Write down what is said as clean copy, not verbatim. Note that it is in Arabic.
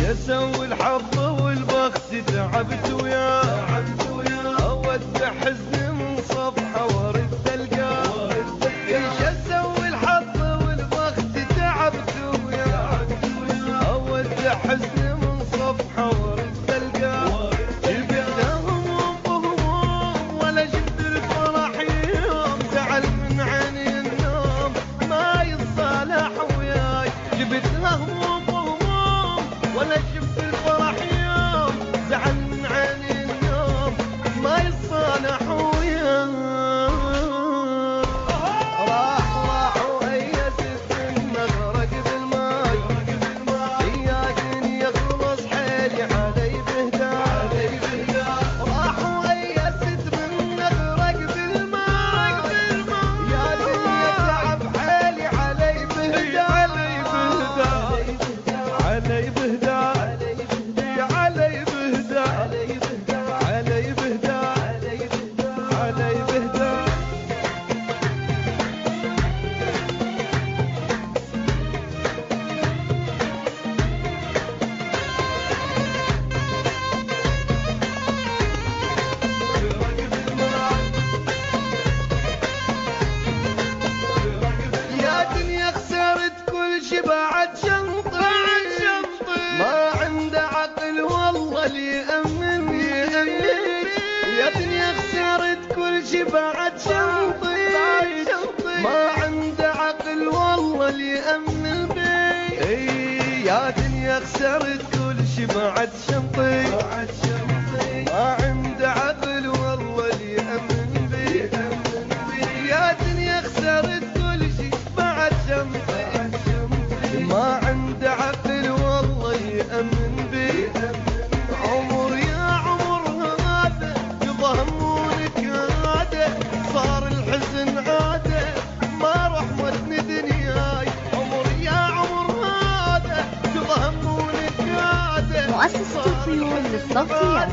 اسوي الحظ والبخت تعبت وياه اودع حزني من صفحه وارد القاه. ايش اسوي الحظ والبخت تعبت وياه اودع حزني من صفحه وارد القاه. جبت هموم بهموم ولا جبت الفرح يوم زعل من عيني النوم ما يصالح وياي. جبت هموم بهموم ولا جبت الفرح يوم زعل من عيني النوم ما يصالح وياي. راح وأيست النغرق بالماي ياكن يخلص حيلي علي بهداي. راح وأيست بالنغرق بالماي ياكن يتعب حيلي علي بهداي. علي بهداي علي بهداي علي بهداي علي بهداي. يا دنيا خسرت كل شي بعد شنطي ما عنده عقل والله اللي يأمنني. يا دنيا خسرت كل شي بعد شنطي ما عنده عقل والله اللي يأمن بي. يا دنيا خسرت كل شي بعد شنطي ما عنده عقل والله اللي يأمن بي. يا دنيا خسرت كل شي بعد شنطي ما عنده عقل والله يأمن بي. عمر يا عمر هذا يضهمونك هذا صار الحزن عاده ما رحمتني دنياي. عمر يا عمر هذا يضهمونك هذا مؤسسة الطيور للصوتيات.